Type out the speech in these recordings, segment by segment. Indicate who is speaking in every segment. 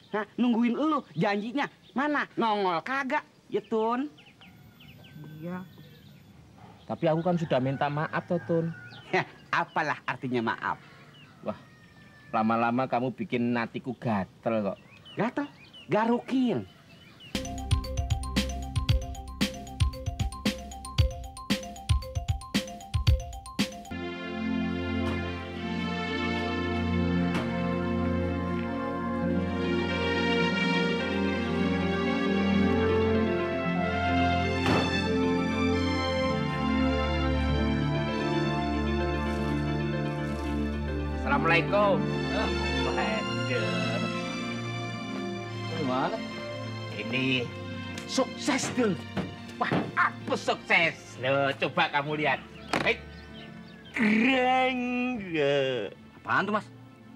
Speaker 1: Hah, nungguin lu janjinya. Mana nongol kagak, ya Tun?
Speaker 2: Iya.
Speaker 3: Tapi aku kan sudah minta maaf toh, Tun.
Speaker 1: Ya, apalah artinya maaf?
Speaker 3: Wah, lama-lama kamu bikin hatiku gatel kok.
Speaker 1: Gatel? Garukin.
Speaker 3: Assalamualaikum. Gimana? Ini sukses tuh. Wah, aku sukses. Loh, coba kamu lihat. Keren.
Speaker 1: Apaan tuh, Mas?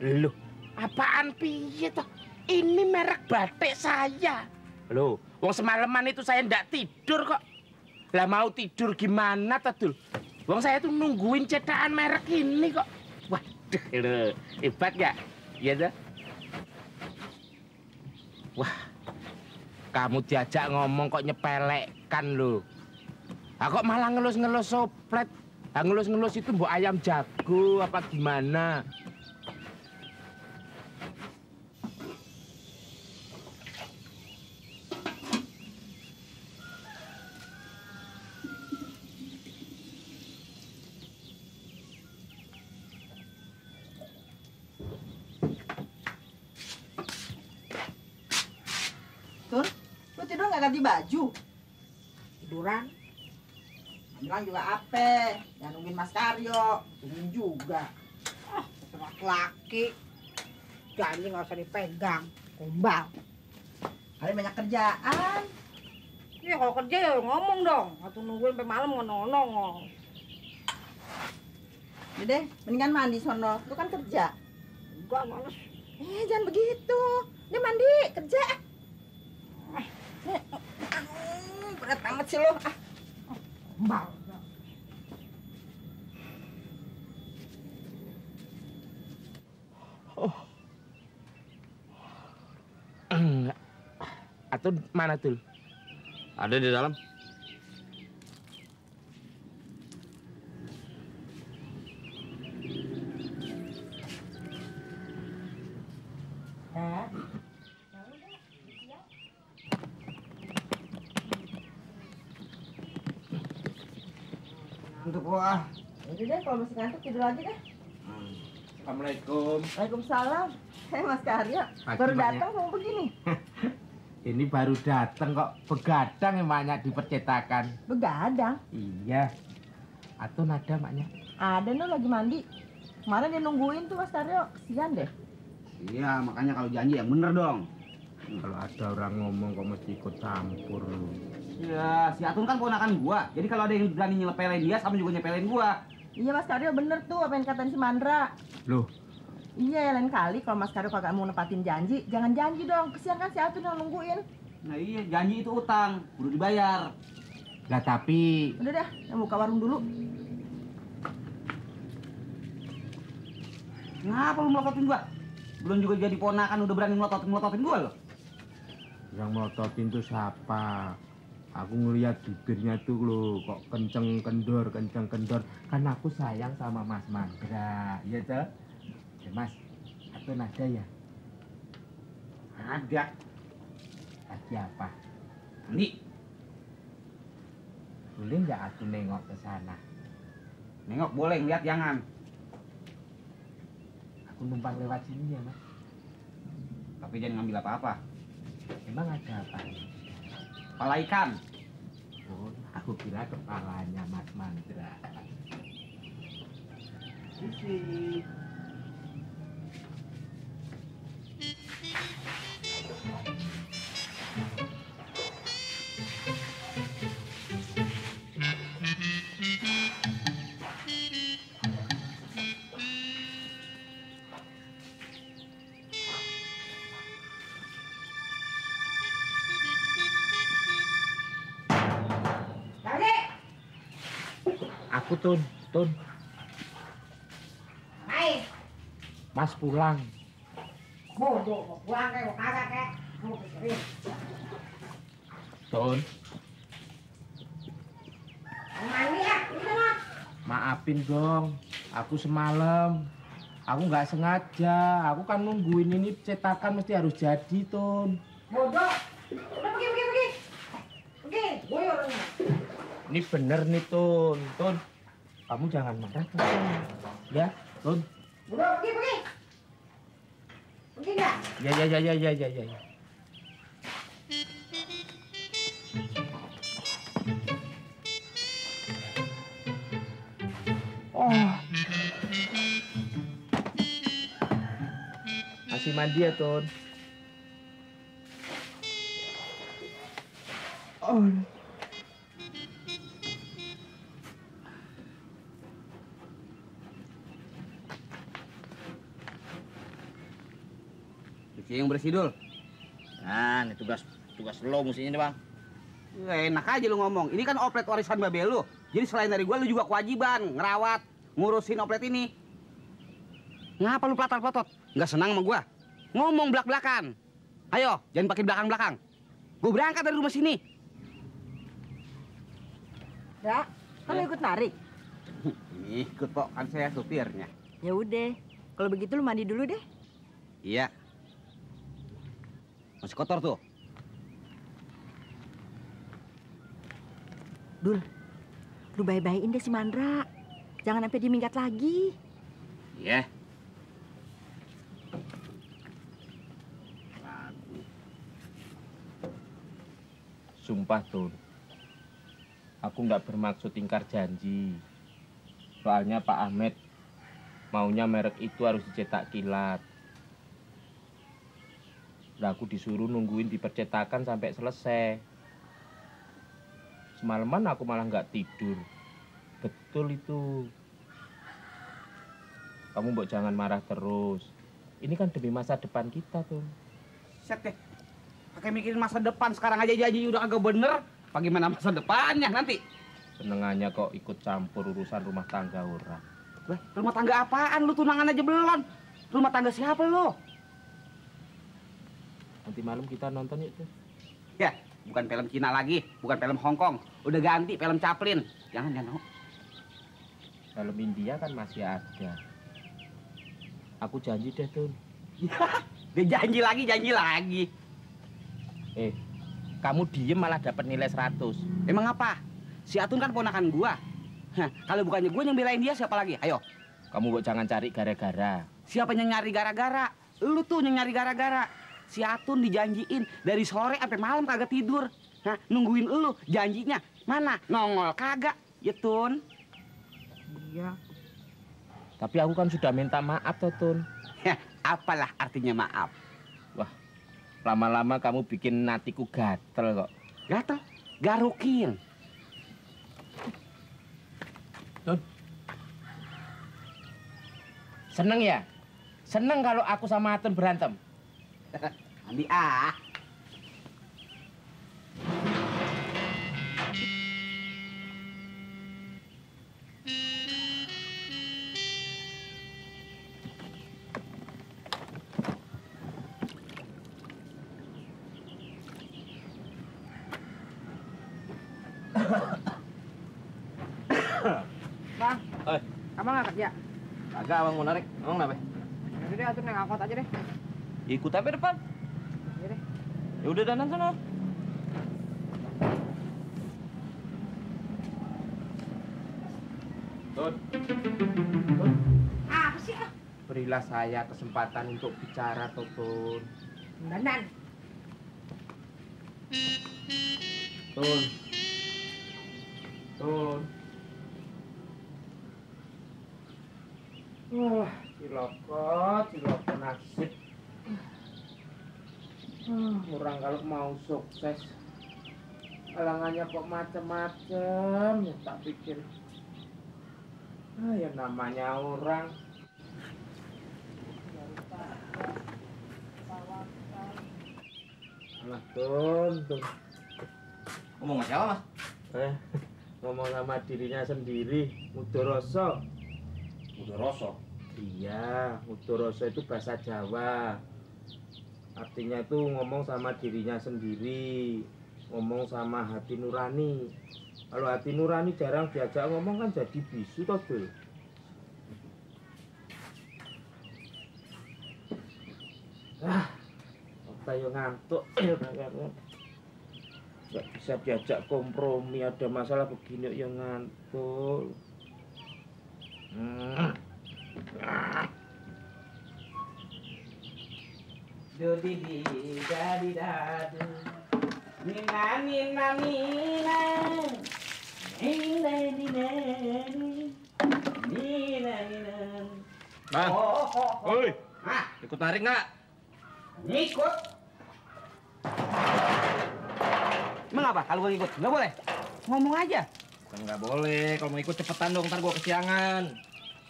Speaker 3: Loh, apaan piye toh? Ini merek batik saya. Loh, wong semalaman itu saya ndak tidur kok. Lah mau tidur gimana toh, Dul? Wong saya tuh nungguin cetakan merek ini kok. Waduh, loh, hebat gak? Iya toh? Wah, kamu diajak ngomong kok nyepelekkan loh. Kok malah ngelus-ngelus soplet. Ngelus-ngelus itu mbok ayam jago apa gimana?
Speaker 2: Tun, lu tidur nggak ganti baju?
Speaker 4: Tiduran.
Speaker 2: Bilang juga apa? Jangan nungguin Mas Karyo. Tungguin juga.
Speaker 4: Laki-laki. Janji nggak usah dipegang. Gombal.
Speaker 2: Kalian banyak kerjaan.
Speaker 4: Iya kalau kerja ya ngomong dong. Atau nungguin sampai malam nongol.
Speaker 2: Udah deh, mendingan mandi sono. Lu kan kerja.
Speaker 4: Enggak, males.
Speaker 2: Jangan begitu. Dia mandi, kerja. Berat amat sih lo.
Speaker 4: Gombal.
Speaker 3: Enggak. Atau mana tuh?
Speaker 1: Ada di dalam.
Speaker 2: Untuk gua. Udah deh, kalau masih ngantuk tidur aja deh.
Speaker 3: Assalamualaikum.
Speaker 2: Waalaikumsalam. Mas Karyo,
Speaker 3: Pagi,
Speaker 2: baru
Speaker 3: Mbaknya.
Speaker 2: datang kamu begini.
Speaker 3: Ini baru datang kok begadang emaknya di percetakan.
Speaker 2: Begadang.
Speaker 3: Iya. Atau nada maknya?
Speaker 2: Ada no lagi mandi. Kemarin dia nungguin tuh Mas Karyo, kesian deh.
Speaker 1: Iya, makanya kalau janji yang bener dong.
Speaker 3: Kalau ada orang ngomong kok mesti ikut campur lu.
Speaker 1: Iya, si Atun kan ponakan gua. Jadi kalau ada yang berani nyelepelin dia, sama juga nyepelin gua.
Speaker 2: Iya Mas Karyo bener tuh apa yang katain si Mandra.
Speaker 3: Loh,
Speaker 2: Iya, lain kali kalau Mas Karyo kagak mau nepatin janji, jangan janji dong. Kesian kan si Atun yang nungguin.
Speaker 1: Nah iya, janji itu utang, kudu dibayar.
Speaker 3: lah tapi
Speaker 2: Udah dah, yang buka warung dulu.
Speaker 1: Kenapa lu melototin gua? Belum juga jadi ponakan udah berani melototin gua loh.
Speaker 3: yang melototin tuh siapa? Aku ngelihat bibirnya tuh loh, kok kenceng kendor. Kan aku sayang sama Mas Mandra, iya toh? Ya Mas, atau nada ya?
Speaker 1: Ada.
Speaker 3: Lagi apa?
Speaker 1: Andi,
Speaker 3: Boleh nggak aku nengok ke sana?
Speaker 1: nengok boleh, ngeliat jangan.
Speaker 3: Aku numpang lewat sini ya Mas.
Speaker 1: Tapi jangan ngambil apa-apa.
Speaker 3: Emang ada apa?
Speaker 1: Kepala ikan.
Speaker 3: Oh, aku kira kepalanya Mas Mandra.
Speaker 1: Isi.
Speaker 3: Aku Tun.
Speaker 4: Hai,
Speaker 3: Mas pulang.
Speaker 4: bodoh, mau buang kayak mau kagak kayak. Mau pikirin.
Speaker 3: Tun,
Speaker 4: Mau mandi ya, ini sama.
Speaker 3: maafin dong. Aku semalam, aku nggak sengaja. Aku kan nungguin ini cetakan mesti harus jadi, Tun.
Speaker 4: Bodoh. Udah pergi. Pergi, gue orangnya.
Speaker 3: Ini bener nih, Tun. Tun, kamu jangan marah, Tun. Ya, Tun.
Speaker 4: Udah pergi. Pergi nggak?
Speaker 3: Ya. Oh. Masih mandi ya, Tun. Oh.
Speaker 1: Cuci yang bersih dul.
Speaker 5: Nah, ini tugas lo mestinya nih, Bang.
Speaker 1: Enak aja lu ngomong. Ini kan oplet warisan babe lu. Jadi selain dari gua lu juga kewajiban ngerawat, ngurusin oplet ini. Ngapa lu pelatar-pelotot? Nggak senang sama gua? Ngomong belak-belakan. Ayo, jangan pakai belakang-belakang. Gua berangkat dari rumah sini.
Speaker 2: Ya, kan lo ikut narik.
Speaker 1: Ikut kok, kan saya supirnya.
Speaker 2: Ya udah, kalau begitu lu mandi dulu deh.
Speaker 1: Iya. Masih kotor tuh.
Speaker 2: Dul, lu baik-baikin deh si Mandra. Jangan sampai dia minggat lagi.
Speaker 1: Iya.
Speaker 3: Sumpah, Tun. Aku nggak bermaksud ingkar janji. Soalnya Pak Ahmed maunya merek itu harus dicetak kilat. Lah aku disuruh nungguin di percetakan sampai selesai. Semalaman aku malah nggak tidur. Betul itu. Kamu mbok jangan marah terus. Ini kan demi masa depan kita, Tun.
Speaker 1: Set deh. Pakai mikirin masa depan sekarang aja janji udah agak bener. Bagaimana masa depannya nanti?
Speaker 3: Senengannya kok ikut campur urusan rumah tangga orang.
Speaker 1: Wah, rumah tangga apaan? Lu tunangan aja belum. Rumah tangga siapa lu?
Speaker 3: Nanti malam kita nonton yuk, Tun.
Speaker 1: Ya, bukan film Cina lagi, bukan film Hong Kong. Udah ganti film Chaplin. Jangan mau.
Speaker 3: Film India kan masih ada. Aku janji deh, Tun.
Speaker 1: Dia janji lagi.
Speaker 3: Kamu diem malah dapat nilai 100.
Speaker 1: Emang apa? Si Atun kan ponakan gua. Hah, kalau bukannya gua yang belain dia, siapa lagi? Ayo.
Speaker 3: Kamu kok jangan cari gara-gara.
Speaker 1: Siapa yang nyari gara-gara? Lu tuh yang nyari gara-gara. Si Atun dijanjiin dari sore sampai malam kagak tidur. Hah, nungguin lu janjinya. Mana? Nongol kagak. Ya, Tun.
Speaker 2: Iya.
Speaker 3: Tapi aku kan sudah minta maaf toh, Tun.
Speaker 1: Hah, apalah artinya maaf?
Speaker 3: Wah, lama-lama kamu bikin hatiku gatel kok.
Speaker 1: Gatel? Garukin.
Speaker 3: Tun. Seneng ya? Seneng kalau aku sama Atun berantem.
Speaker 1: Andi ah.
Speaker 4: Bang, kamu nggak kerja?
Speaker 5: Kagak, Bang, mau narik. Emang kenapa?
Speaker 4: Yaudah deh, atur naik angkot aja deh.
Speaker 5: Ikut apa depan?
Speaker 4: Iya deh.
Speaker 5: Ya udah danan sana.
Speaker 3: Tun,
Speaker 4: Apa sih ah?
Speaker 3: berilah saya kesempatan untuk bicara, toh, Tun.
Speaker 4: Danan.
Speaker 3: Tun. Tun. Wah, ciloko nasib. Orang kalau mau sukses, halangannya kok macam-macam. Ya tak pikir, ya namanya orang. Alah, Tun.
Speaker 5: Ngomong sama siapa, Mas?
Speaker 3: Ngomong sama dirinya sendiri, Mudoroso.
Speaker 5: Udah rosok.
Speaker 3: Iya, Mudoroso itu bahasa Jawa. Artinya itu ngomong sama dirinya sendiri, ngomong sama hati nurani. Kalau hati nurani jarang diajak ngomong kan jadi bisu toh, Dul. Tayo ngantuk. Nggak bisa diajak kompromi, ada masalah begini ya ngantuk. Dudi dadi dadu, nina nina nina, nina nina nina nina.
Speaker 5: Bang, woi, ikut narik nggak?
Speaker 1: Ngikut. Emang apa? Kalau gue ngikut, nggak boleh. Ngomong aja.
Speaker 5: Kan nggak boleh. Kalau mau ikut cepetan dong, ntar gua kesiangan.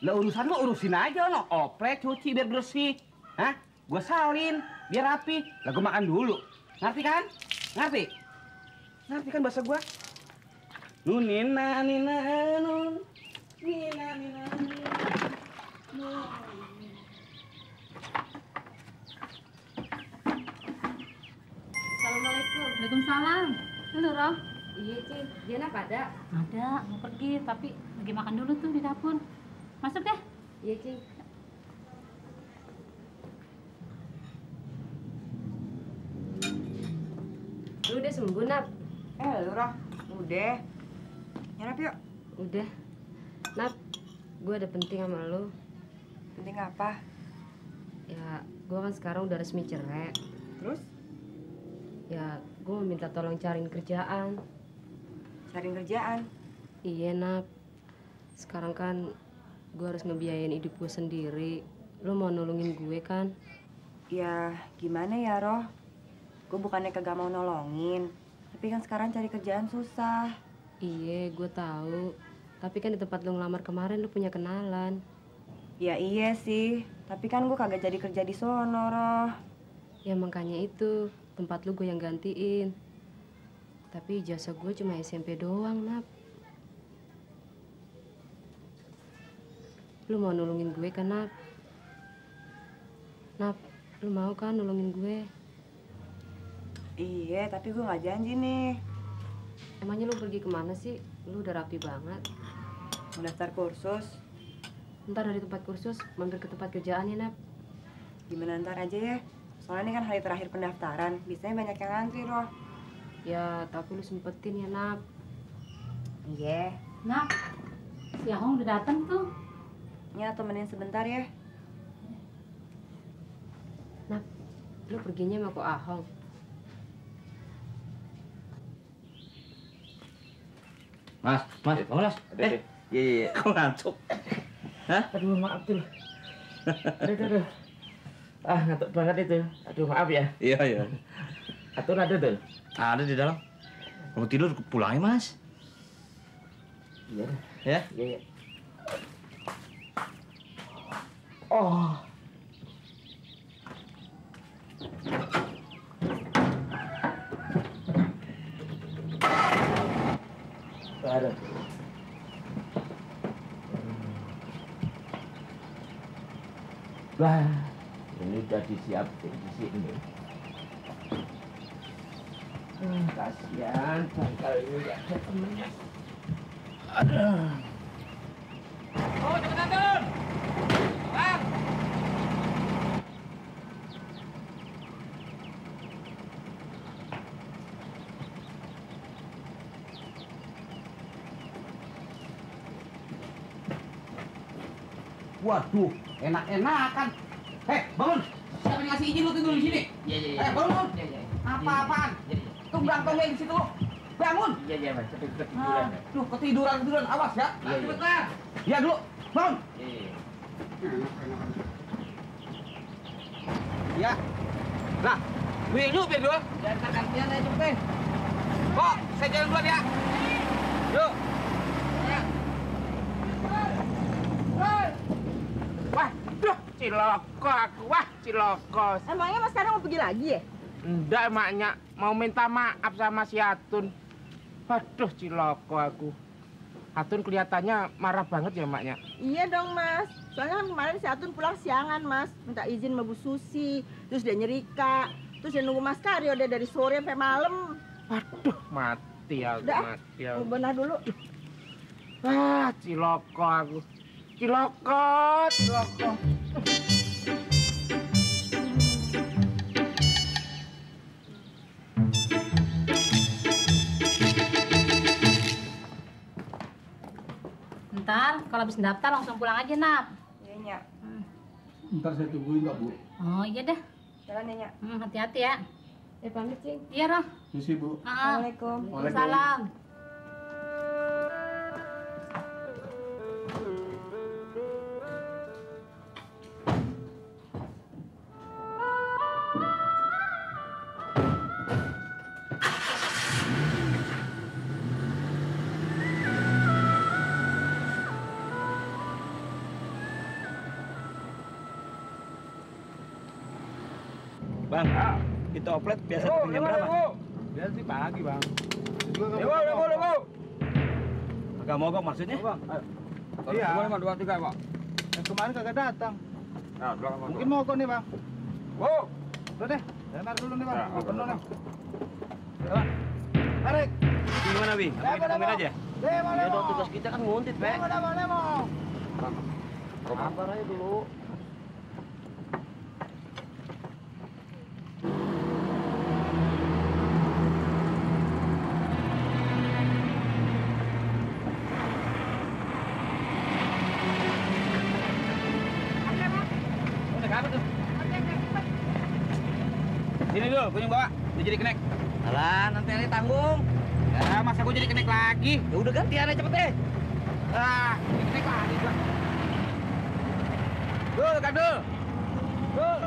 Speaker 1: Lah urusan lo urusin aja no. Oprek cuci biar bersih. Hah? Gue salin biar rapi. Lah gue makan dulu. Ngerti kan? Ngerti? Ngerti kan bahasa gue? Nunina nina nun. Nina nina nun.
Speaker 6: Assalamualaikum. Waalaikumsalam. Halo, Roh.
Speaker 4: Iya, Cing. Diana pada?
Speaker 6: Ada, mau pergi, tapi lagi makan dulu tuh di dapur. Masuk deh.
Speaker 4: Iya, Cing. Lu udah sembuh, Nap?
Speaker 2: Lu Roh, udah. Nyarap yuk.
Speaker 4: Udah. Nap, gue ada penting sama lu.
Speaker 2: Penting apa?
Speaker 4: Ya, gue kan sekarang udah resmi cerai.
Speaker 2: Terus?
Speaker 4: Ya, gue mau minta tolong cariin kerjaan.
Speaker 2: Cariin kerjaan.
Speaker 4: Iya, Nap. Sekarang kan gue harus ngebiayain hidup gue sendiri. Lu mau nolongin gue kan?
Speaker 2: Ya, gimana ya, Roh? Gue bukannya kagak mau nolongin. Tapi kan sekarang cari kerjaan susah.
Speaker 4: Iya, gue tahu. Tapi kan di tempat lu ngelamar kemarin lu punya kenalan.
Speaker 2: Ya iya sih. Tapi kan gue kagak jadi kerja di sono, Roh.
Speaker 4: Ya makanya itu, tempat lu gue yang gantiin. Tapi jasa gue cuma SMP doang, Nap. Lu mau nolongin gue kan, Nap? Nap, lu mau kan nolongin gue?
Speaker 2: Iya, tapi gue nggak janji nih.
Speaker 4: Emangnya lu pergi kemana sih? Lu udah rapi banget.
Speaker 2: Mau daftar kursus.
Speaker 4: Ntar dari tempat kursus, mampir ke tempat kerjaan ya, Nap.
Speaker 2: Gimana ntar aja ya? Soalnya ini kan hari terakhir pendaftaran. Biasanya banyak yang ngantri, Roh.
Speaker 4: Ya, tapi lu sempetin ya, Nap.
Speaker 2: Iya.
Speaker 6: Nah, si Ahong udah datang tuh.
Speaker 2: Ya, temenin sebentar ya.
Speaker 4: Nap, lu perginya sama Ko Ahong.
Speaker 5: Mas, bangun Mas. Iya. Kok ngantuk? Hah?
Speaker 3: Aduh, maaf tuh. Aduh. Ngantuk banget itu. Aduh, maaf ya.
Speaker 5: Iya.
Speaker 3: Atur ada tuh.
Speaker 5: Ada di dalam. Mau tidur pulang ya, Mas.
Speaker 3: Iya.
Speaker 5: Ya?
Speaker 3: Iya. Oh. Ada. Wah, ini udah disiapin di sini. Kasihan bangkal ini gak ada temennya. Aduh. Oh, cepetan, Dun! Bang!
Speaker 1: Waduh, enak-enakan. Hei, bangun. Siapa yang ngasih izin lu tidur di sini?
Speaker 3: Iya.
Speaker 1: Bangun.
Speaker 3: Iya.
Speaker 1: Apa-apaan? Tuh gantongnya di situ lu. Bangun.
Speaker 3: Iya, Mas. Ketiduran.
Speaker 1: Duh, ketiduran. Awas ya.
Speaker 3: Iya.
Speaker 1: Cepetan. Iya dulu. Bangun.
Speaker 3: Iya.
Speaker 1: Ya. Nah, biar dulu.
Speaker 3: Ya, ntar gantian aja cepetin.
Speaker 1: Kok, saya jalan duluan ya. Yuk.
Speaker 3: Waduh, ciloko aku. Wah, ciloko.
Speaker 2: Emangnya Mas sekarang mau pergi lagi ya?
Speaker 3: Enggak, emaknya mau minta maaf sama si Atun. Waduh, ciloko aku. Atun kelihatannya marah banget ya maknya.
Speaker 7: Iya dong mas, soalnya kan kemarin si Atun pulang siangan mas, minta izin sama Bu Susi, terus dia nyerika, terus dia nunggu Mas Karyo dia dari sore sampai malam.
Speaker 3: Waduh, mati aku,
Speaker 7: Udah,
Speaker 3: mati aku.
Speaker 7: mau benar dulu.
Speaker 3: Ah, ciloko aku. Ciloko, ciloko.
Speaker 6: Ntar kalau habis daftar langsung pulang aja, Nap.
Speaker 2: Iya, Nyak.
Speaker 8: Ntar saya tungguin Kak Bu.
Speaker 6: Oh iya dah.
Speaker 2: Jalan ya, Nyak.
Speaker 6: Hati-hati ya.
Speaker 4: Pamit, Cing.
Speaker 6: Iya, Roh.
Speaker 8: Misi Bu.
Speaker 2: Assalamualaikum.
Speaker 6: Waalaikumsalam.
Speaker 5: Bang, itu oplet biasa jam berapa?
Speaker 8: Biasa sih pagi Bang.
Speaker 5: Agak mogok maksudnya?
Speaker 8: Iya. Cuma 2, 3 Pak. Yang kemarin kagak datang. Mungkin mogok nih Bang. Udah deh, saya narik dulu nih Bang. Mau penuh nih. Ya, Bang. Tarik.
Speaker 5: Gimana, Bi? Apa kita tungguin aja?
Speaker 8: Ya dong,
Speaker 5: Tugas kita kan nguntit, Pe.
Speaker 8: Lemo. Sabar aja dulu.
Speaker 1: Sini dulu, gue yang bawa. Dia jadi kenek.
Speaker 5: Alah, nanti Ali tanggung.
Speaker 1: Ya, masa gue jadi kenek lagi?
Speaker 5: Ya udah gantian aja cepet deh.
Speaker 1: Ah, jadi kenek lagi gua. Dul, Kadul. Dul.